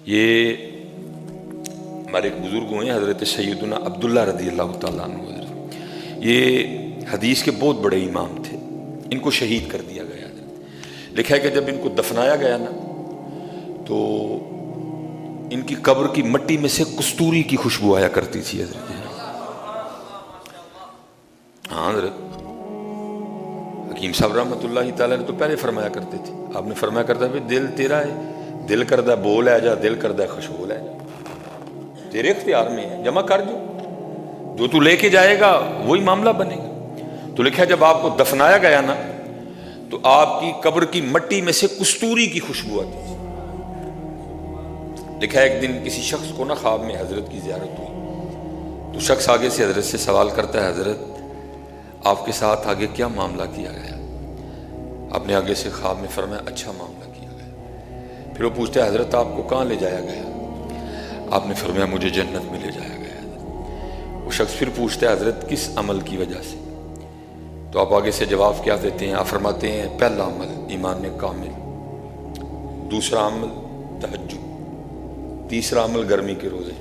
یہ ہمارے ایک بزرگ ہوئے ہیں حضرت سیدنا عبداللہ رضی اللہ تعالیٰ عنہ حضرت، یہ حدیث کے بہت بڑے امام تھے، ان کو شہید کر دیا گیا حضرت۔ لکھا ہے کہ جب ان کو دفنایا گیا نا تو ان کی قبر کی مٹی میں سے کستوری کی خوشبو آیا کرتی تھی حضرت۔ ہاں حضرت حکیم صاحب رحمۃ اللہ تعالیٰ نے تو پہلے فرمایا کرتے تھے، آپ نے فرمایا کرتا ہے دل تیرا ہے، دل کردہ بول ہے جا، دل کردہ خوشبو ہے جا، تیرے اختیار میں ہے، جمع کر جو تو لے کے جائے گا وہی معاملہ بنے گا۔ تو لکھا ہے جب آپ کو دفنایا گیا نا تو آپ کی قبر کی مٹی میں سے کستوری کی خوشبو آتی تھی۔ لکھا ہے ایک دن کسی شخص کو نا خواب میں حضرت کی زیارت ہوئی تو شخص آگے سے حضرت سے سوال کرتا ہے، حضرت آپ کے ساتھ آگے کیا معاملہ کیا گیا؟ آپ نے آگے سے خواب میں فرمایا اچھا معاملہ کیا گیا۔ پھر وہ پوچھتے ہیں حضرت آپ کو کہاں لے جایا گیا؟ آپ نے فرمایا مجھے جنت میں لے جایا گیا۔ وہ شخص پھر پوچھتا ہے حضرت کس عمل کی وجہ سے؟ تو آپ آگے سے جواب کیا دیتے ہیں؟ آپ فرماتے ہیں پہلا عمل ایمان کامل، دوسرا عمل تہجد، تیسرا عمل گرمی کے روزے۔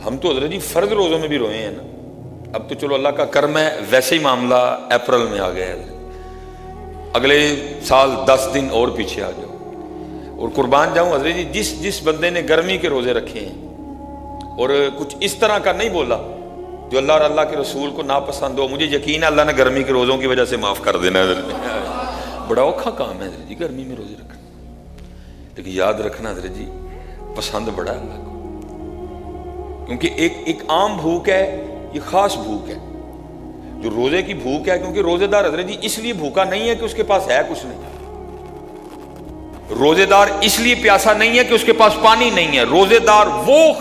ہم تو حضرت جی فرض روزوں میں بھی روئے ہیں نا، اب تو چلو اللہ کا کرم ہے ویسے ہی معاملہ اپریل میں آ گیا ہے، اگلے سال 10 دن اور پیچھے آ جاؤ۔ اور قربان جاؤں حضرت جی جس بندے نے گرمی کے روزے رکھے ہیں اور کچھ اس طرح کا نہیں بولا جو اللہ اور اللہ کے رسول کو ناپسند ہو، مجھے یقین ہے اللہ نے گرمی کے روزوں کی وجہ سے معاف کر دینا ہے حضرت۔ بڑا اوکھا کام ہے حضرت جی گرمی میں روزے رکھنا، لیکن یاد رکھنا حضرت جی پسند بڑا ہے اللہ کو، کیونکہ ایک عام بھوک ہے، یہ خاص بھوک ہے جو روزے کی بھوک ہے، کیونکہ روزے دار حضرت جی اس لیے بھوکا نہیں ہے کہ اس کے پاس ہے کچھ نہیں، روزے دار اس لیے پیاسا نہیں ہے کہ اس کے پاس پانی نہیں ہے، روزے دار وہ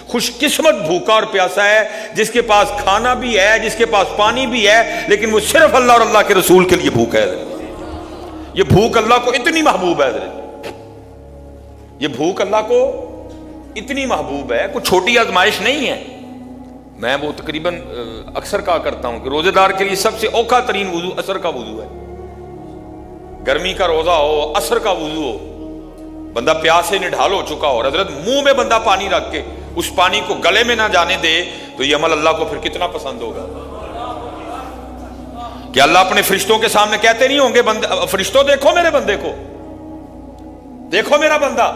خوش قسمت بھوکا اور پیاسا ہے جس کے پاس کھانا بھی ہے، جس کے پاس پانی بھی ہے، لیکن وہ صرف اللہ اور اللہ کے رسول کے لیے بھوک ہے حضرت۔ یہ بھوک اللہ کو اتنی محبوب ہے حضرت، یہ بھوک اللہ کو اتنی محبوب ہے، کوئی چھوٹی آزمائش نہیں ہے۔ میں وہ تقریباً اکثر کہا کرتا ہوں کہ روزے دار کے لیے سب سے اوکھا ترین وضو عصر کا وضو ہے۔ گرمی کا روزہ ہو، عصر کا وضو ہو، بندہ پیاس سے نڈھال ہو چکا ہو، حضرت منہ میں بندہ پانی رکھ کے اس پانی کو گلے میں نہ جانے دے تو یہ عمل اللہ کو پھر کتنا پسند ہوگا کہ اللہ اپنے فرشتوں کے سامنے کہتے نہیں ہوں گے فرشتوں دیکھو میرے بندے کو، دیکھو میرا بندہ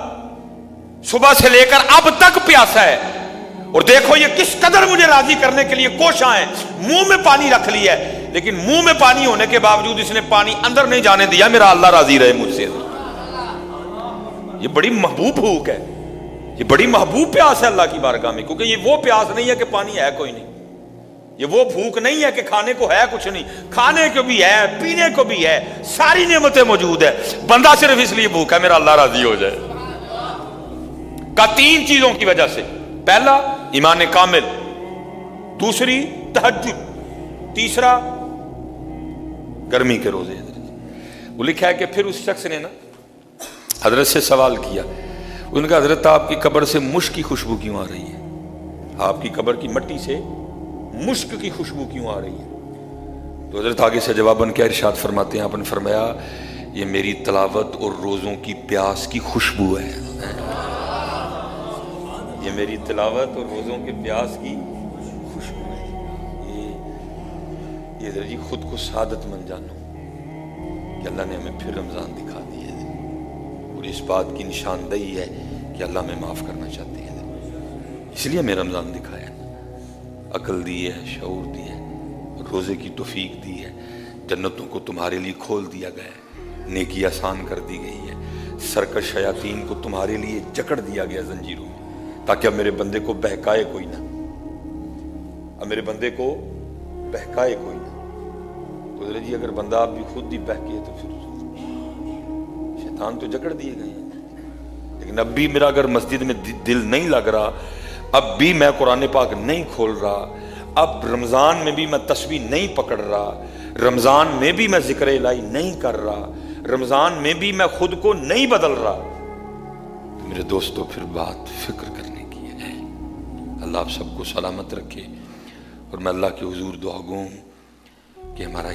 صبح سے لے کر اب تک پیاسا ہے، اور دیکھو یہ کس قدر مجھے راضی کرنے کے لیے کوشاں ہیں، منہ میں پانی رکھ لیا ہے، لیکن منہ میں پانی ہونے کے باوجود اس نے پانی اندر نہیں جانے دیا، میرا اللہ راضی رہے مجھ سے۔ یہ بڑی محبوب بھوک ہے، یہ بڑی محبوب پیاس ہے اللہ کی بارگاہ میں، کیونکہ یہ وہ پیاس نہیں ہے کہ پانی ہے کوئی نہیں، یہ وہ بھوک نہیں ہے کہ کھانے کو ہے کچھ نہیں، کھانے کو بھی ہے، پینے کو بھی ہے، ساری نعمتیں موجود ہے، بندہ صرف اس لیے بھوک ہے میرا اللہ راضی ہو جائے کا 3 چیزوں کی وجہ سے۔ پہلا ایمان کامل، دوسری تہجد، تیسرا گرمی کے روزے۔ وہ لکھا ہے کہ پھر اس شخص نے نا حضرت سے سوال کیا، ان کا حضرت آپ کی قبر سے مشک کی خوشبو کیوں آ رہی ہے؟ آپ کی قبر کی مٹی سے مشک کی خوشبو کیوں آ رہی ہے؟ تو حضرت آگے سے جواباً کیا ارشاد فرماتے ہیں، آپ نے فرمایا یہ میری تلاوت اور روزوں کی پیاس کی خوشبو ہے، یہ میری تلاوت اور روزوں کے پیاس کی خوشبو ہے۔ یہ حضرت جی خود کو سعادت مند جانو کہ اللہ نے ہمیں پھر رمضان دکھا دی ہے، اور اس بات کی نشاندہی ہے کہ اللہ ہمیں معاف کرنا چاہتے ہیں، اس لیے ہمیں رمضان دکھایا ہے، عقل دی ہے، شعور دی ہے، روزے کی توفیق دی ہے، جنتوں کو تمہارے لیے کھول دیا گیا ہے، نیکی آسان کر دی گئی ہے، سرکش شیاطین کو تمہارے لیے جکڑ دیا گیا زنجیروں میں، تاکہ اب میرے بندے کو بہکائے کوئی نہ، اب میرے بندے کو بہکائے کوئی نہ۔ تو حضرت جی اگر بندہ اب بھی خود ہی بہکے تو پھر شیطان تو جکڑ دیے گئے ہیں، لیکن اب بھی میرا اگر مسجد میں دل نہیں لگ رہا، اب بھی میں قرآن پاک نہیں کھول رہا، اب رمضان میں بھی میں تسبیح نہیں پکڑ رہا، رمضان میں بھی میں ذکر الہی نہیں کر رہا، رمضان میں بھی میں خود کو نہیں بدل رہا، تو میرے دوستو پھر بات فکر کرنے کی ہے۔ اللہ آپ سب کو سلامت رکھے، اور میں اللہ کے حضور دعا گو ہوں کہ ہمارا